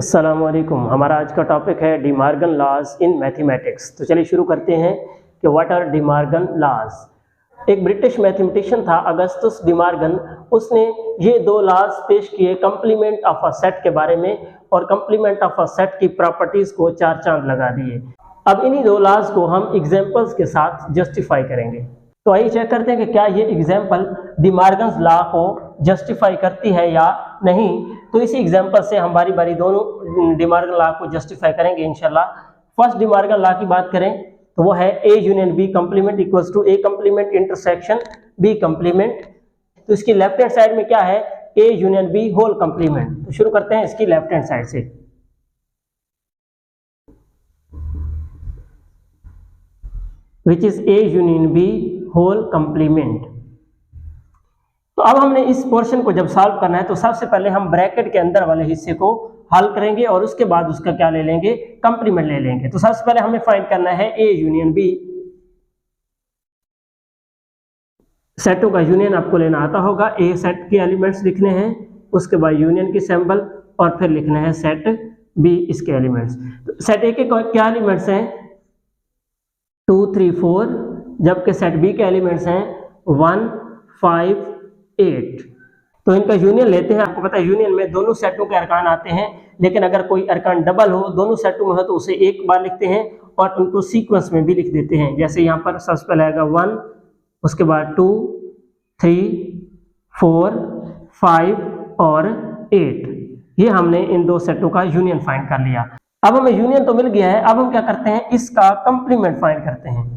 अस्सलामुअलैकुम। हमारा आज का टॉपिक है De Morgan laws in mathematics. तो चलिए शुरू करते हैं कि what are De Morgan laws. एक ब्रिटिश मैथमेटिशियन था अगस्टस डी मॉर्गन। उसने ये दो लॉज पेश किए कंप्लीमेंट ऑफ अ सेट के बारे में, और कंप्लीमेंट ऑफ अ सेट की प्रॉपर्टीज को चार चांद लगा दिए। अब इन्हीं दो लॉज को हम एग्जांपल्स के साथ जस्टिफाई करेंगे। तो आइए चेक करते हैं कि क्या ये एग्जांपल डी मॉर्गन्स लॉ को जस्टिफाई करती है या नहीं। तो इसी एग्जांपल से हम बारी बारी दोनों डी मॉर्गन लॉ को जस्टिफाई करेंगे इंशाल्लाह। फर्स्ट डी मॉर्गन लॉ की बात करें तो वो है A union B complement equals to A complement intersection B complement. तो इसकी लेफ्ट हैंड साइड में क्या है, A union B whole complement. तो शुरू करते हैं इसकी लेफ्ट हैंड साइड से। Which is A union B whole complement. तो अब हमने इस पोर्शन को जब सॉल्व करना है तो सबसे पहले हम ब्रैकेट के अंदर वाले हिस्से को हल करेंगे और उसके बाद उसका क्या ले लेंगे, कंप्लीमेंट ले लेंगे। तो सबसे पहले हमें फाइंड करना है ए यूनियन बी। सेटों का यूनियन आपको लेना आता होगा। ए सेट के एलिमेंट्स लिखने हैं, उसके बाद यूनियन की सिंबल, और फिर लिखना है सेट बी इसके एलिमेंट्स। तो सेट ए के क्या एलिमेंट्स हैं, 2 3 4, जबकि सेट बी के एलिमेंट्स हैं 1 5 8। तो इनका यूनियन लेते हैं। आपको पता है यूनियन में दोनों सेटों के अरकान आते हैं, लेकिन अगर कोई अरकान डबल हो, दोनों सेटों में हो, तो उसे एक बार लिखते हैं और उनको सीक्वेंस में भी लिख देते हैं। जैसे यहाँ पर सबसे पहले आएगा 1, उसके बाद 2 3 4 5 और 8। ये हमने इन दो सेटों का यूनियन फाइंड कर लिया। अब हमें यूनियन तो मिल गया है, अब हम क्या करते हैं, इसका कंप्लीमेंट फाइंड करते हैं।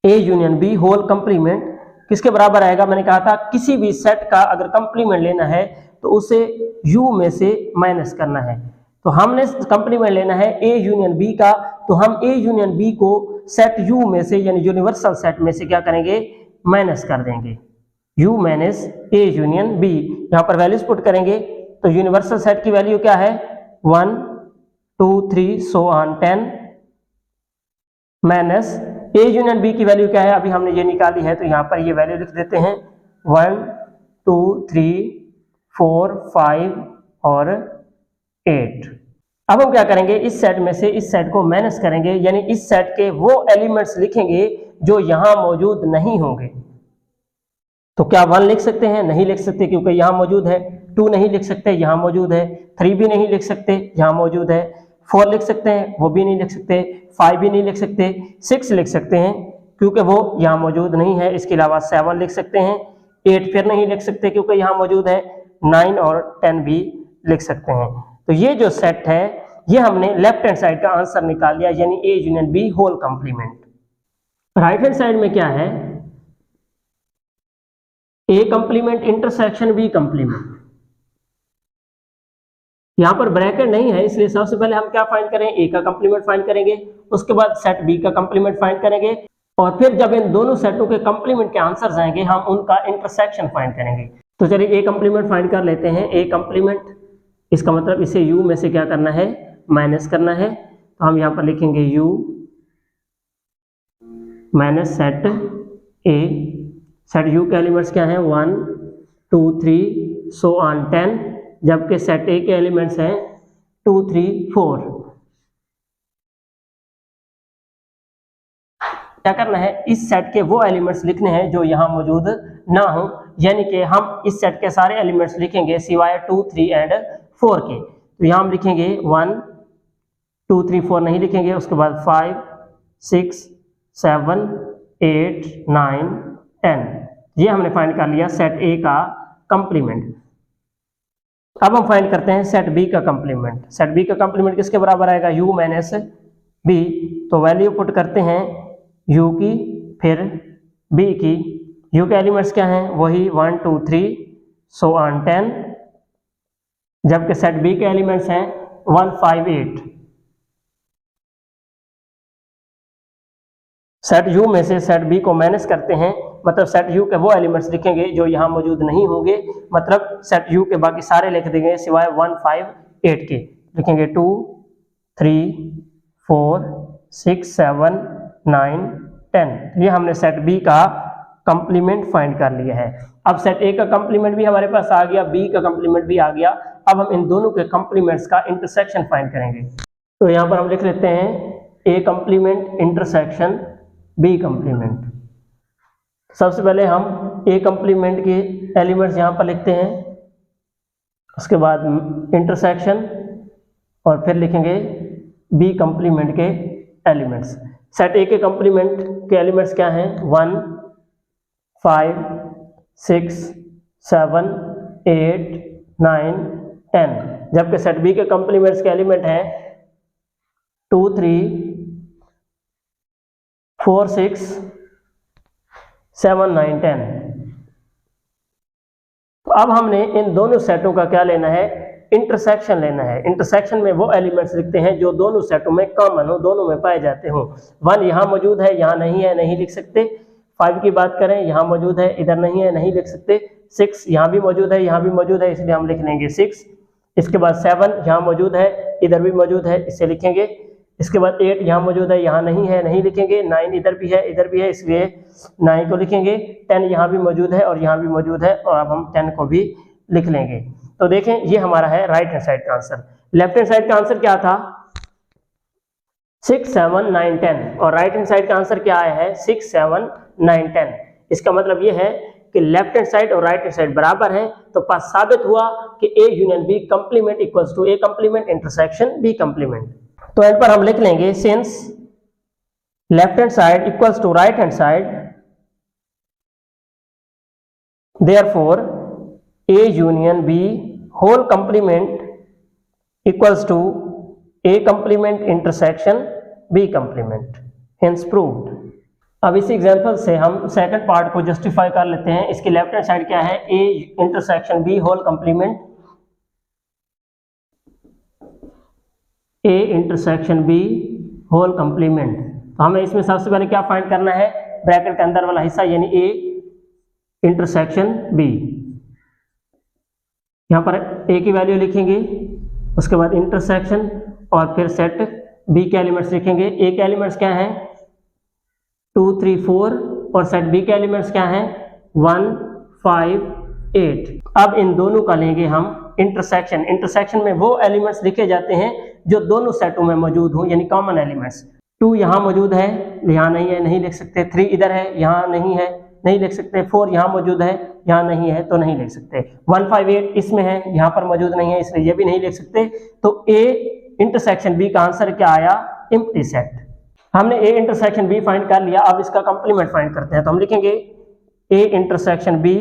A union B whole complement किसके बराबर आएगा, मैंने कहा था किसी भी सेट का अगर कंप्लीमेंट लेना है तो उसे यू में से माइनस करना है। तो हमने कंप्लीमेंट लेना है ए यूनियन बी का, तो हम ए यूनियन बी को सेट यू में से यानी यूनिवर्सल सेट में से क्या करेंगे, माइनस कर देंगे। U minus A union B, यहाँ पर वैल्यूज पुट करेंगे। तो यूनिवर्सल सेट की वैल्यू क्या है, 1 2 3 so on 10 minus A union B की वैल्यू क्या है, अभी हमने ये निकाली है, तो यहाँ पर ये वैल्यू लिख देते हैं 1 2 3 4 5 और 8। अब हम क्या करेंगे, इस सेट में से इस सेट को माइनस करेंगे, यानी इस सेट के वो एलिमेंट्स लिखेंगे जो यहां मौजूद नहीं होंगे। तो क्या 1 लिख सकते हैं, नहीं लिख सकते क्योंकि यहां मौजूद है। 2 नहीं लिख सकते, यहां मौजूद है। 3 भी नहीं लिख सकते, यहां मौजूद है। 4 लिख सकते हैं, वो भी नहीं लिख सकते। 5 भी नहीं लिख सकते। 6 लिख सकते हैं क्योंकि वो यहाँ मौजूद नहीं है। इसके अलावा 7 लिख सकते हैं। 8 फिर नहीं लिख सकते क्योंकि यहाँ मौजूद है। 9 और 10 भी लिख सकते हैं। तो ये जो सेट है ये हमने लेफ्ट हैंड साइड का आंसर निकाल लिया, यानी A union B whole complement. Right hand side में क्या है, A complement intersection B complement. यहाँ पर ब्रैकेट नहीं है, इसलिए सबसे पहले हम क्या फाइंड करें, ए का कंप्लीमेंट फाइंड करेंगे, उसके बाद सेट बी का कंप्लीमेंट फाइंड करेंगे, और फिर जब इन दोनों सेटों के कंप्लीमेंट के आंसर्स आएंगे हम उनका इंटरसेक्शन फाइंड करेंगे। तो चलिए ए कंप्लीमेंट फाइंड कर लेते हैं। ए कंप्लीमेंट, इसका मतलब इसे यू में से क्या करना है, माइनस करना है। तो हम यहाँ पर लिखेंगे you minus set A. Set you के एलिमेंट्स क्या हैं, 1 2 3 so on 10, जबकि सेट ए के एलिमेंट्स हैं 2 3 4। क्या करना है, इस सेट के वो एलिमेंट्स लिखने हैं जो यहां मौजूद ना हो, यानी कि हम इस सेट के सारे एलिमेंट्स लिखेंगे सिवाय 2 3 एंड 4 के। तो यहां हम लिखेंगे 1 2 3 4 नहीं लिखेंगे, उसके बाद 5 6 7 8 9 10। ये हमने फाइंड कर लिया सेट ए का कंप्लीमेंट। अब हम फाइंड करते हैं सेट बी का कंप्लीमेंट। सेट बी का कंप्लीमेंट किसके बराबर आएगा, यू माइनस बी। तो वैल्यू पुट करते हैं यू की फिर बी की। यू के एलिमेंट्स क्या हैं, वही 1 2 3 so on 10, जबकि सेट बी के एलिमेंट्स हैं 1 5 8। सेट यू में से सेट बी को माइनस करते हैं, मतलब सेट यू के वो एलिमेंट्स लिखेंगे जो यहाँ मौजूद नहीं होंगे, मतलब सेट यू के बाकी सारे लिख देंगे सिवाय 1 5 8 के। लिखेंगे 2 3 4 6 7 9 10। ये हमने सेट बी का कंप्लीमेंट फाइंड कर लिया है। अब सेट ए का कंप्लीमेंट भी हमारे पास आ गया, बी का कंप्लीमेंट भी आ गया। अब हम इन दोनों के कंप्लीमेंट्स का इंटरसेक्शन फाइंड करेंगे। तो यहाँ पर हम लिख लेते हैं ए कंप्लीमेंट इंटरसेक्शन बी कंप्लीमेंट। सबसे पहले हम ए कंप्लीमेंट के एलिमेंट्स यहाँ पर लिखते हैं, उसके बाद इंटरसेक्शन और फिर लिखेंगे बी कंप्लीमेंट के एलिमेंट्स। सेट ए के कंप्लीमेंट के एलिमेंट्स क्या हैं? 1 5 6 7 8 9 10, जबकि सेट बी के कंप्लीमेंट्स के एलिमेंट हैं 2 3 4 6 7 9 10। तो अब हमने इन दोनों सेटों का क्या लेना है? इंटरसेक्शन लेना है। इंटरसेक्शन में वो एलिमेंट्स लिखते हैं जो दोनों सेटों में कॉमन हो, दोनों में पाए जाते हो। 1 यहाँ मौजूद है, यहाँ नहीं है, नहीं लिख सकते। 5 की बात करें, यहाँ मौजूद है, इधर नहीं है, नहीं लिख सकते। 6 यहाँ भी मौजूद है, यहाँ भी मौजूद है, इसलिए हम लिख लेंगे 6। इसके बाद 7 यहाँ मौजूद है, इधर भी मौजूद है, इसे लिखेंगे। इसके बाद 8 यहाँ मौजूद है, यहाँ नहीं है, नहीं लिखेंगे। 9 इधर भी है, इधर भी है, इसलिए 9 को लिखेंगे। 10 यहाँ भी मौजूद है और यहाँ भी मौजूद है, और अब हम 10 को भी लिख लेंगे। तो देखें, ये हमारा है राइट हैंड साइड का आंसर। लेफ्ट हैंड साइड का आंसर क्या था? 6 7 9 10, और राइट हैंड साइड का आंसर क्या आया है? 6 7 9 10। इसका मतलब ये है कि लेफ्ट हैंड साइड और राइट हैंड साइड बराबर है, तो पास साबित हुआ कि A union B complement equals to A complement intersection B complement. तो एंड पर हम लिख लेंगे since left hand side equals to right hand side, therefore A union B whole complement equals to A complement intersection B complement, hence proved. अब इस example से हम second part को जस्टिफाई कर लेते हैं। इसकी लेफ्ट हैंड साइड क्या है? A intersection B whole complement, A intersection B whole complement. तो हमें इसमें सबसे पहले क्या फाइंड करना है? ब्रैकेट के अंदर वाला हिस्सा, यानी ए इंटरसेक्शन बी। यहाँ पर ए की वैल्यू लिखेंगे, उसके बाद इंटरसेक्शन और फिर सेट बी के एलिमेंट्स लिखेंगे। ए के एलिमेंट्स क्या हैं? 2 3 4, और सेट बी के एलिमेंट्स क्या हैं? 1 5 8। अब इन दोनों का लेंगे हम इंटरसेक्शन। इंटरसेक्शन में वो एलिमेंट्स लिखे जाते हैं जो दोनों सेटों में मौजूद हो, यानी कॉमन एलिमेंट्स। 2 यहाँ मौजूद है, यहाँ नहीं है, नहीं लिख सकते। 3 इधर है, यहाँ नहीं है, नहीं लिख सकते। 4 यहाँ मौजूद है, यहाँ नहीं है, तो नहीं लिख सकते। 1 5 8 इसमें है, यहाँ पर मौजूद नहीं है, इसलिए ये भी नहीं लिख सकते। तो ए इंटरसेक्शन बी का आंसर क्या आया? Empty set. हमने ए इंटरसेक्शन बी फाइंड कर लिया, अब इसका कंप्लीमेंट फाइंड करते हैं। तो हम लिखेंगे A intersection B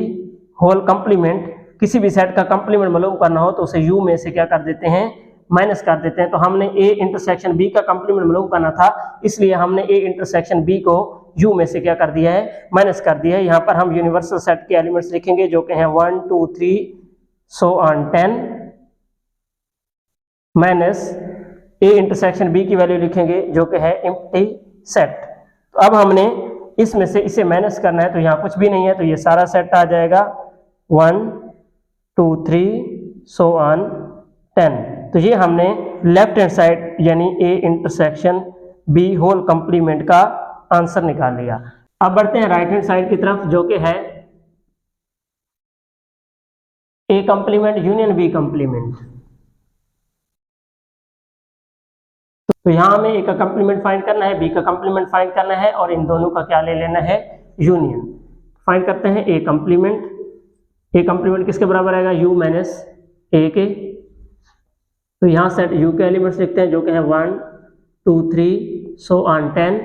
whole complement. किसी भी सेट का कंप्लीमेंट मालूम करना हो तो उसे यू में से क्या कर देते हैं? माइनस कर देते हैं। तो हमने ए इंटरसेक्शन बी का कंप्लीमेंट मालूम करना था, इसलिए हमने ए इंटरसेक्शन बी को यू में से क्या कर दिया है? माइनस कर दिया है। यहाँ पर हम यूनिवर्सल सेट के एलिमेंट्स लिखेंगे जो कि हैं 1 2 3 so on 10 minus A intersection B की वैल्यू लिखेंगे जो कि है एम्प्टी सेट। तो अब हमने इसमें से इसे माइनस करना है, तो यहाँ कुछ भी नहीं है, तो ये सारा सेट आ जाएगा 1 2 3 so on 10। तो ये हमने लेफ्ट हैंड साइड यानी A intersection B whole complement का आंसर निकाल लिया। अब बढ़ते हैं राइट हैंड साइड की तरफ जो कि है A complement union B complement. तो यहां हमें ए का कंप्लीमेंट फाइंड करना है, बी का कंप्लीमेंट फाइंड करना है, और इन दोनों का क्या ले लेना है? यूनियन। फाइंड करते हैं ए कंप्लीमेंट। ए कंप्लीमेंट किसके बराबर आएगा? यू माइनस ए के। तो यहाँ सेट यू के एलिमेंट्स लिखते हैं जो कि है 1 2 3 so on 10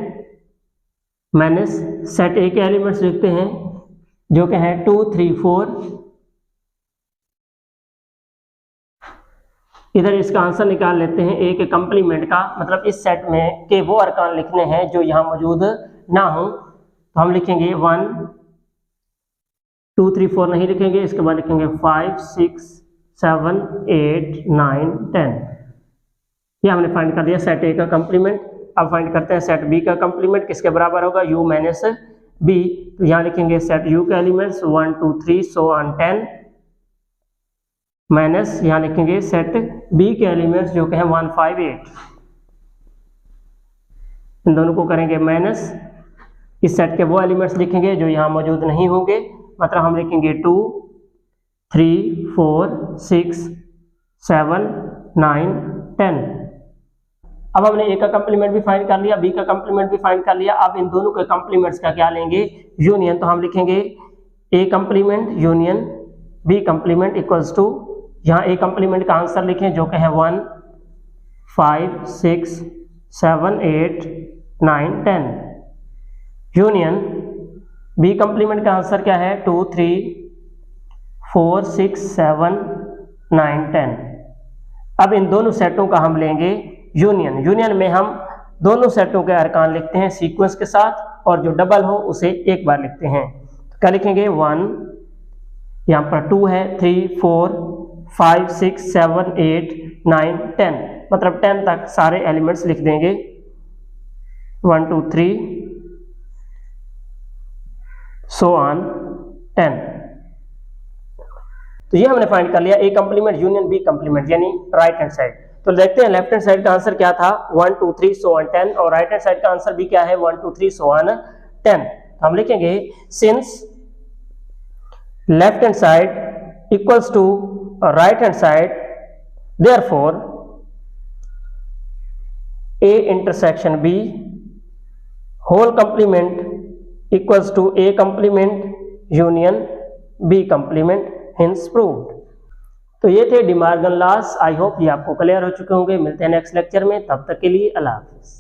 माइनस सेट ए के एलिमेंट्स लिखते हैं जो कि है 2 3 4। इधर इसका आंसर निकाल लेते हैं ए के कंप्लीमेंट का, मतलब इस सेट में के वो अरकान लिखने हैं जो यहाँ मौजूद ना हो। तो हम लिखेंगे 1 2 3 4 नहीं लिखेंगे, इसके बाद लिखेंगे 5 6 7 8 9 10। ये हमने फाइंड कर दिया सेट ए का कंप्लीमेंट। अब फाइंड करते हैं सेट बी का कंप्लीमेंट किसके बराबर होगा? u minus B. तो यहाँ लिखेंगे सेट u के एलिमेंट्स 1 2 3 so on 10 माइनस यहाँ लिखेंगे सेट बी के एलिमेंट्स जो कि हैं 1 5 8। इन दोनों को करेंगे माइनस, इस सेट के वो एलिमेंट्स लिखेंगे जो यहाँ मौजूद नहीं होंगे, मतलब हम लिखेंगे 2 3 4 6 7 9 10। अब हमने ए का कंप्लीमेंट भी फाइंड कर लिया, बी का कंप्लीमेंट भी फाइंड कर लिया। अब इन दोनों के कंप्लीमेंट्स का क्या लेंगे, यूनियन। तो हम लिखेंगे A complement union B complement equals to, यहाँ ए कंप्लीमेंट का आंसर लिखें जो कि है 1 5 6 7 8 9 10, यूनियन बी कंप्लीमेंट का आंसर क्या है 2 3 4 6 7 9 10। अब इन दोनों सेटों का हम लेंगे यूनियन। यूनियन में हम दोनों सेटों के अरकान लिखते हैं सीक्वेंस के साथ, और जो डबल हो उसे एक बार लिखते हैं। तो क्या लिखेंगे 1, यहाँ पर 2 है, 3 4 5 6 7 8 9 10, मतलब 10 तक सारे एलिमेंट्स लिख देंगे 1 2 3 सो ऑन 10। तो ये हमने फाइंड कर लिया ए कंप्लीमेंट यूनियन बी कंप्लीमेंट, यानी राइट हैंड साइड। तो देखते हैं लेफ्ट हैंड साइड का आंसर क्या था 1 2 3 सो ऑन 10, और राइट हैंड साइड का आंसर भी क्या है 1 2 3 सो ऑन 10। हम लिखेंगे since left hand side equals to right hand side, therefore A intersection B whole complement equals to A complement union B complement, hence proved. तो ये थे De Morgan laws. I hope ये आपको clear हो चुके होंगे। मिलते हैं नेक्स्ट लेक्चर में, तब तक के लिए अल्लाह हाफिज़।